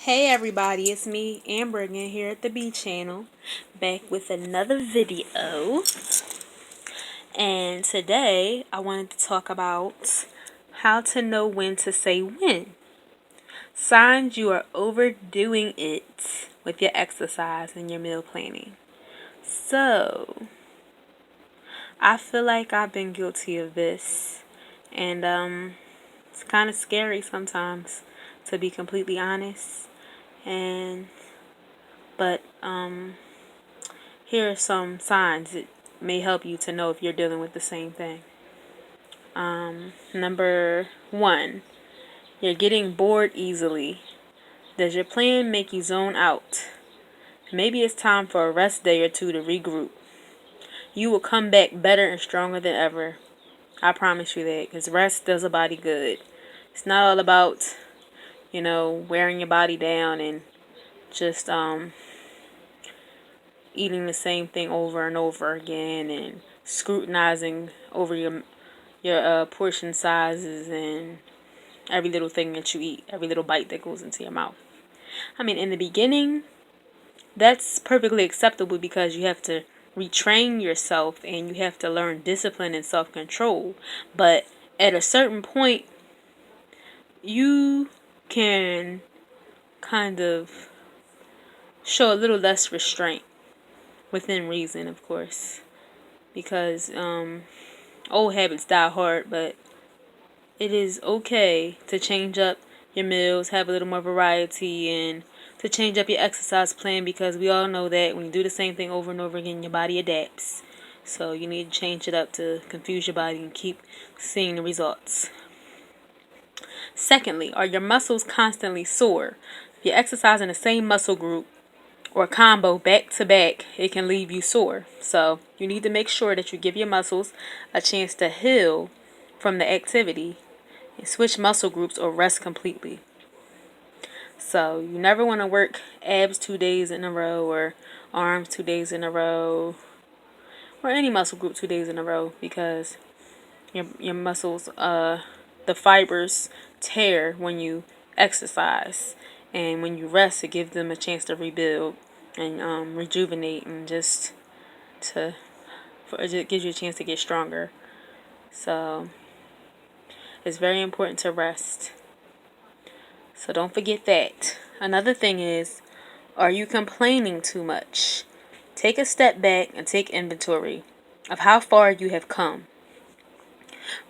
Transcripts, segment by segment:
Hey everybody, it's me, Amber, again here at the B channel, back with another video. And today I wanted to talk about how to know when to say when. Signs you are overdoing it with your exercise and your meal planning. So, I feel like I've been guilty of this, and it's kind of scary sometimes, to be completely honest. But here are some signs that may help you to know if you're dealing with the same thing. Number one, you're getting bored easily. Does your plan make you zone out? Maybe it's time for a rest day or two to regroup. You will come back better and stronger than ever. I promise you that, because rest does a body good. It's not all about, wearing your body down and just eating the same thing over and over again and scrutinizing over your portion sizes and every little thing that you eat, every little bite that goes into your mouth. I mean, in the beginning, that's perfectly acceptable because you have to retrain yourself and you have to learn discipline and self-control. But at a certain point, you can kind of show a little less restraint within reason, of course, because old habits die hard, but it is okay to change up your meals, have a little more variety, and to change up your exercise plan, because we all know that when you do the same thing over and over again, your body adapts. So you need to change it up to confuse your body and keep seeing the results. Secondly, are your muscles constantly sore? If you're exercising the same muscle group or combo back to back, it can leave you sore. So you need to make sure that you give your muscles a chance to heal from the activity and switch muscle groups or rest completely. So you never want to work abs 2 days in a row or arms 2 days in a row or any muscle group 2 days in a row, because your muscles, the fibers tear when you exercise, and when you rest, it gives them a chance to rebuild and rejuvenate, and it gives you a chance to get stronger. So it's very important to rest. So don't forget that. Another thing is, are you complaining too much? Take a step back and take inventory of how far you have come.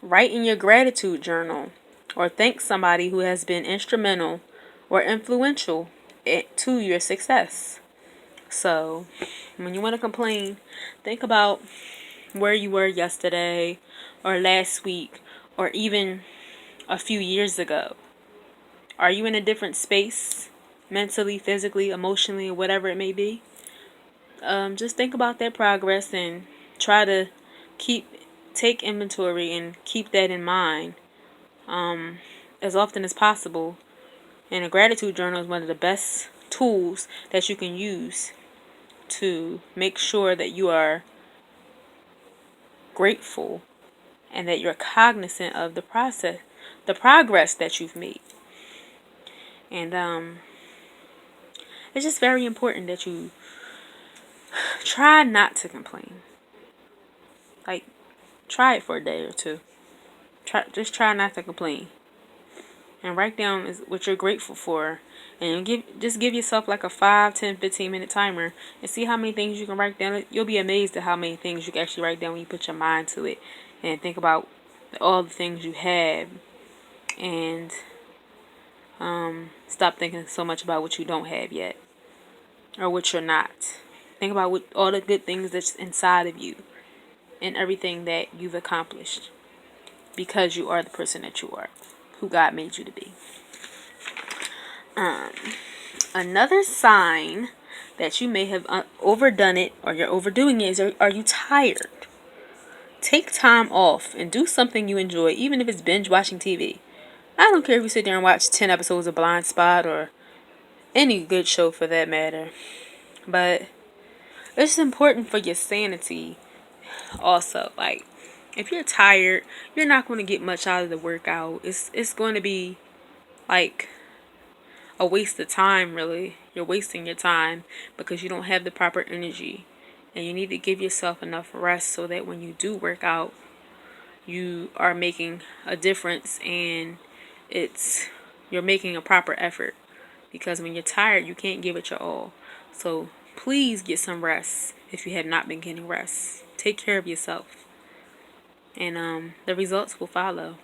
Write in your gratitude journal or thank somebody who has been instrumental or influential to your success. So, when you want to complain, think about where you were yesterday or last week or even a few years ago. Are you in a different space, mentally, physically, emotionally, or whatever it may be? Just think about that progress and try to take inventory and keep that in mind as often as possible. And a gratitude journal is one of the best tools that you can use to make sure that you are grateful and that you're cognizant of the progress that you've made. And it's just very important that you try not to complain. Like, try it for a day or two. Try not to complain. And write down what you're grateful for. And give yourself like a 5, 10, 15-minute timer and see how many things you can write down. You'll be amazed at how many things you can actually write down when you put your mind to it and think about all the things you have, and stop thinking so much about what you don't have yet or what you're not. Think about all the good things that's inside of you and everything that you've accomplished, because you are the person that you are, who God made you to be. Another sign that you may have overdone it or you're overdoing it is, are you tired? Take time off and do something you enjoy, even if it's binge watching TV. I don't care if you sit there and watch 10 episodes of Blind Spot or any good show for that matter. But it's important for your sanity also. Like, if you're tired, you're not going to get much out of the workout. It's going to be like a waste of time, really. You're wasting your time because you don't have the proper energy. And you need to give yourself enough rest so that when you do work out, you are making a difference and you're making a proper effort. Because when you're tired, you can't give it your all. So please get some rest if you have not been getting rest. Take care of yourself. And the results will follow.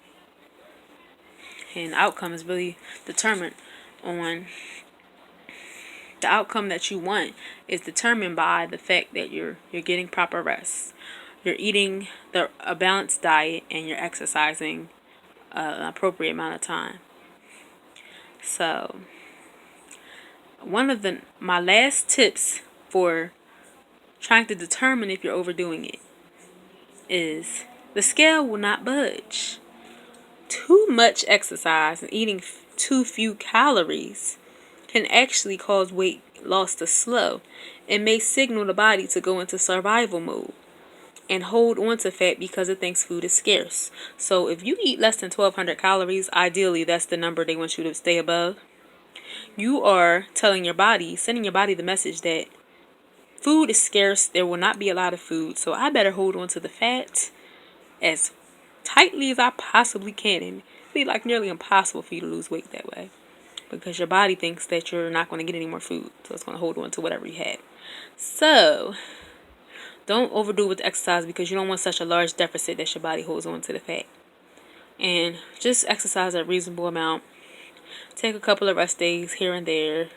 And the outcome is really determined on the outcome that you want is determined by the fact that you're getting proper rest. You're eating a balanced diet and you're exercising an appropriate amount of time. So one of my last tips for trying to determine if you're overdoing it is the scale will not budge. Too much exercise and eating too few calories can actually cause weight loss to slow and may signal the body to go into survival mode and hold on to fat because it thinks food is scarce. So if you eat less than 1,200 calories, ideally that's the number they want you to stay above. You are telling your body, sending your body the message that food is scarce, there will not be a lot of food, so I better hold on to the fat as tightly as I possibly can. And it'd be like nearly impossible for you to lose weight that way because your body thinks that you're not going to get any more food, so it's going to hold on to whatever you had. So don't overdo with the exercise because you don't want such a large deficit that your body holds on to the fat. And just exercise a reasonable amount. Take a couple of rest days here and there.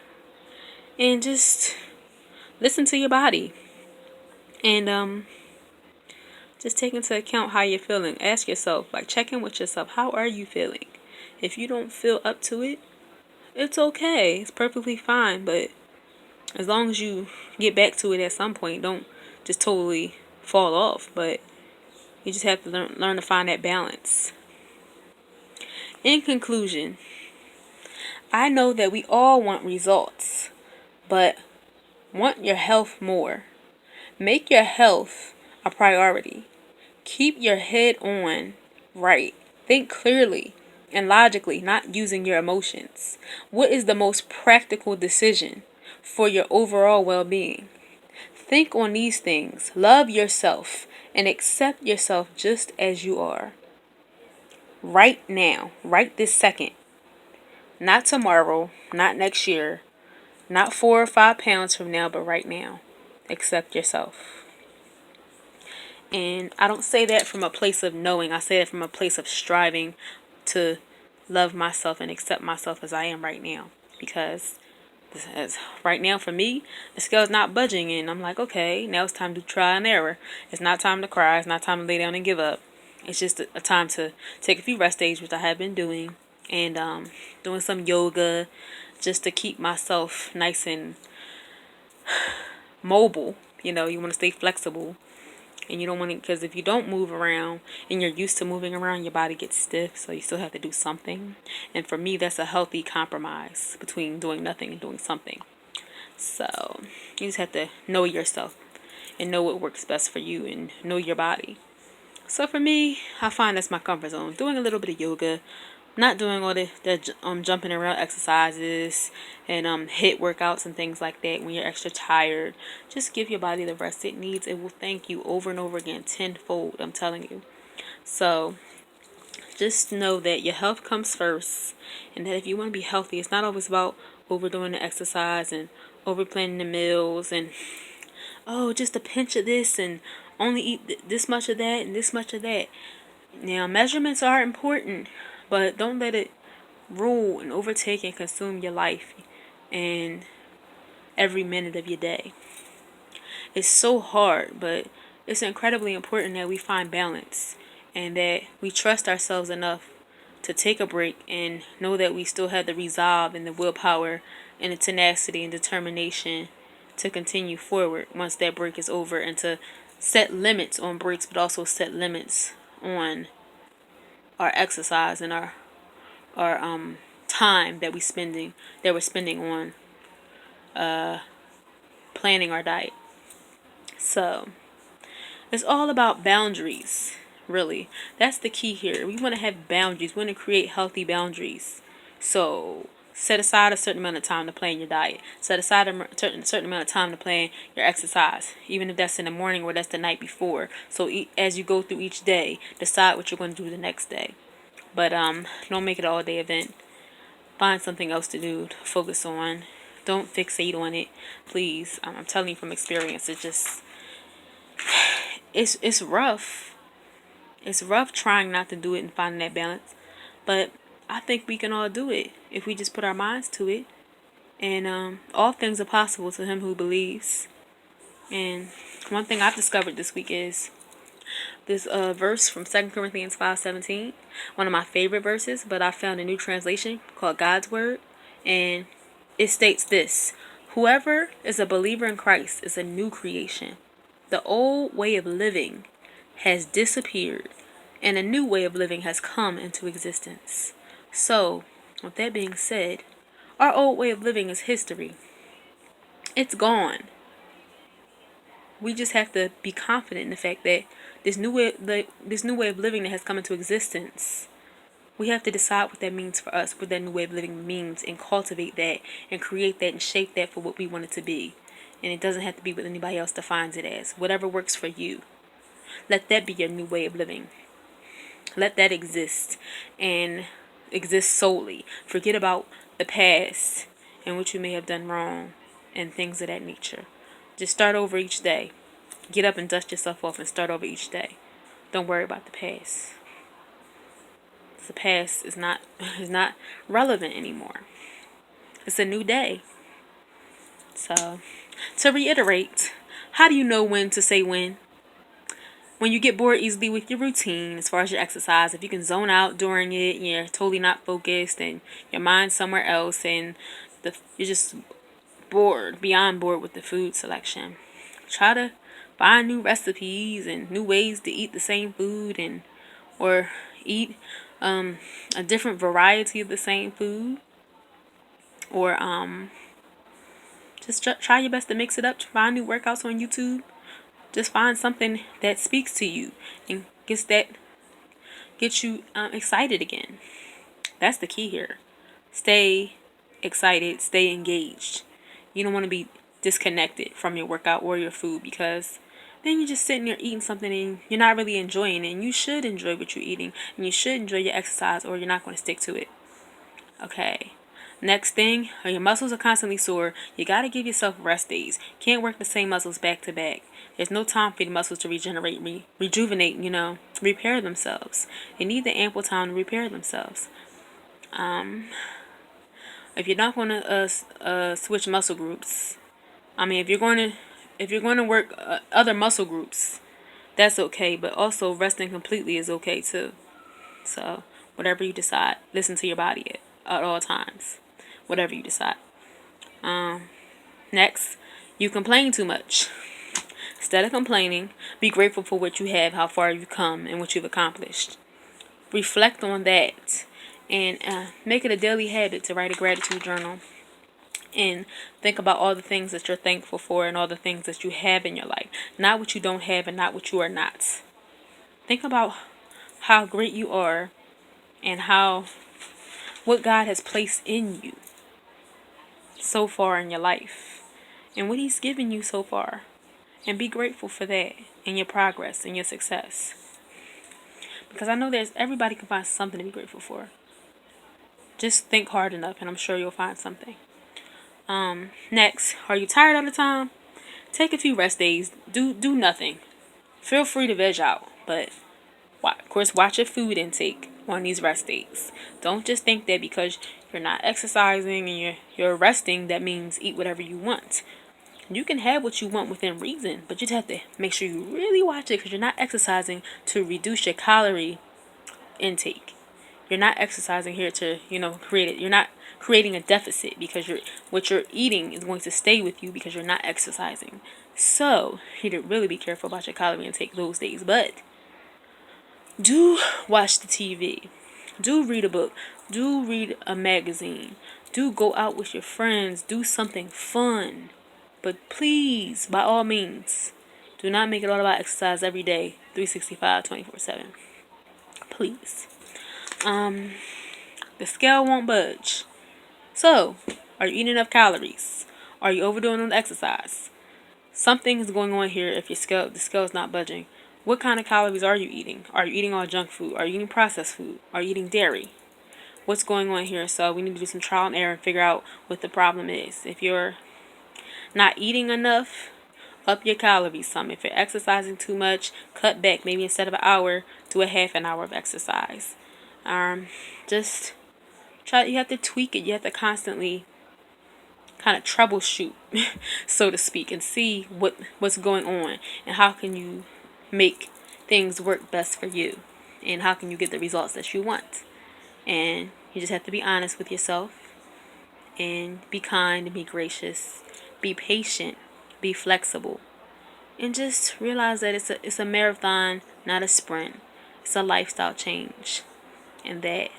And just listen to your body. And just take into account how you're feeling. Ask yourself, like check in with yourself. How are you feeling? If you don't feel up to it, it's okay. It's perfectly fine. But as long as you get back to it at some point, don't just totally fall off. But you just have to learn to find that balance. In conclusion, I know that we all want results, but want your health more. Make your health a priority. Keep your head on right. Think clearly and logically, not using your emotions. What is the most practical decision for your overall well-being? Think on these things. Love yourself and accept yourself just as you are. Right now, right this second. Not tomorrow, not next year, not 4 or 5 pounds from now, but right now. Accept yourself. And I don't say that from a place of knowing. I say it from a place of striving to love myself and accept myself as I am right now. Because right now for me, the scale's not budging. And I'm like, okay, now it's time to try and error. It's not time to cry. It's not time to lay down and give up. It's just a time to take a few rest days, which I have been doing. And doing some yoga just to keep myself nice and mobile. You know, you want to stay flexible. And you don't want to, because if you don't move around and you're used to moving around, your body gets stiff. So you still have to do something. And for me, that's a healthy compromise between doing nothing and doing something. So you just have to know yourself and know what works best for you and know your body. So for me, I find that's my comfort zone. Doing a little bit of yoga, not doing all the jumping around exercises and HIIT workouts and things like that when you're extra tired. Just give your body the rest it needs. It will thank you over and over again tenfold, I'm telling you. So just know that your health comes first, and that if you want to be healthy, it's not always about overdoing the exercise and overplanning the meals and just a pinch of this and only eat this much of that and this much of that. Now, measurements are important, but don't let it rule and overtake and consume your life and every minute of your day. It's so hard, but it's incredibly important that we find balance and that we trust ourselves enough to take a break and know that we still have the resolve and the willpower and the tenacity and determination to continue forward once that break is over, and to set limits on breaks, but also set limits on our exercise and our time that we're spending on planning our diet. So it's all about boundaries, really. That's the key here. We want to have boundaries. We want to create healthy boundaries. So Set aside a certain amount of time to plan your diet. Set aside a certain amount of time to plan your exercise, even if that's in the morning or that's the night before. So as you go through each day, decide what you're going to do the next day. But don't make it all day event. Find something else to do, to focus on. Don't fixate on it, please. I'm telling you from experience. It's rough. It's rough trying not to do it and finding that balance. But I think we can all do it if we just put our minds to it. And all things are possible to him who believes. And one thing I've discovered this week is this verse from 2 Corinthians 5:17. One of my favorite verses, but I found a new translation called God's Word. And it states this: whoever is a believer in Christ is a new creation. The old way of living has disappeared, and a new way of living has come into existence. So, with that being said, our old way of living is history. It's gone. We just have to be confident in the fact that this new way of living that has come into existence, we have to decide what that means for us, what that new way of living means, and cultivate that and create that and shape that for what we want it to be. And it doesn't have to be what anybody else defines it as. Whatever works for you. Let that be your new way of living. Let that exist and exist solely. Forget about the past and what you may have done wrong and things of that nature. Just start over each day. Get up and dust yourself off and start over each day. Don't worry about the past. The past is not relevant anymore. It's a new day. So, to reiterate, how do you know when to say when? When you get bored easily with your routine, as far as your exercise, if you can zone out during it, you're totally not focused and your mind's somewhere else, and you're just bored, beyond bored with the food selection. Try to find new recipes and new ways to eat the same food, or eat a different variety of the same food, or just try your best to mix it up. Find new workouts on YouTube. Just find something that speaks to you and gets you excited again. That's the key here. Stay excited, stay engaged. You don't want to be disconnected from your workout or your food, because then you're just sitting there eating something and you're not really enjoying it. And you should enjoy what you're eating, and you should enjoy your exercise, or you're not going to stick to it. Okay. Next thing, your muscles are constantly sore. You got to give yourself rest days. Can't work the same muscles back to back. There's no time for the muscles to regenerate, rejuvenate, repair themselves. They need the ample time to repair themselves. If you're not going to switch muscle groups, if you're going to work other muscle groups, that's okay. But also resting completely is okay too. So whatever you decide, listen to your body at all times. Whatever you decide. Next, you complain too much. Instead of complaining, be grateful for what you have, how far you've come, and what you've accomplished. Reflect on that, and make it a daily habit to write a gratitude journal. And think about all the things that you're thankful for and all the things that you have in your life. Not what you don't have and not what you are not. Think about how great you are and what God has placed in you so far in your life and what He's given you so far. And be grateful for that and your progress and your success. Because I know everybody can find something to be grateful for. Just think hard enough and I'm sure you'll find something. Next, are you tired all the time? Take a few rest days. Do nothing. Feel free to veg out, but of course watch your food intake on these rest days. Don't just think that because you're not exercising and you're resting, that means eat whatever you want. You can have what you want within reason, but you just have to make sure you really watch it, because you're not exercising to reduce your calorie intake. You're not exercising here to, create it. You're not creating a deficit, because what you're eating is going to stay with you because you're not exercising. So you need to really be careful about your calorie intake those days. But do watch the TV. Do read a book. Do read a magazine. Do go out with your friends. Do something fun. But please, by all means, do not make it all about exercise every day, 365, 24/7. Please. The scale won't budge. So, are you eating enough calories? Are you overdoing on the exercise? Something is going on here if the scale is not budging. What kind of calories are you eating? Are you eating all junk food? Are you eating processed food? Are you eating dairy? What's going on here? So we need to do some trial and error and figure out what the problem is. If you're not eating enough, up your calories some. If you're exercising too much, cut back. Maybe instead of an hour, do a half an hour of exercise. Just try. You have to tweak it. You have to constantly kind of troubleshoot, so to speak, and see what's going on and how can you make things work best for you and how can you get the results that you want. And you just have to be honest with yourself and be kind and be gracious, be patient, be flexible, and just realize that it's a marathon, not a sprint. It's a lifestyle change, and that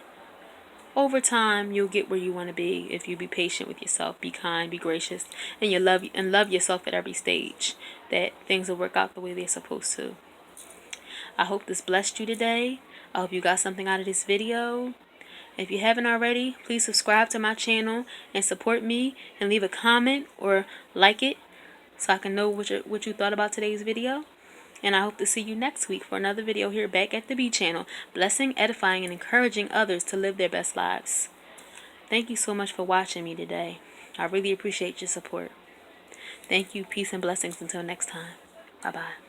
over time you'll get where you want to be if you be patient with yourself, be kind, be gracious, and you love yourself at every stage. That things will work out the way they're supposed to. I hope this blessed you today. I hope you got something out of this video. If you haven't already, please subscribe to my channel and support me and leave a comment or like it so I can know what you thought about today's video. And I hope to see you next week for another video here back at the B channel, blessing, edifying, and encouraging others to live their best lives. Thank you so much for watching me today. I really appreciate your support. Thank you, peace and blessings until next time. Bye-bye.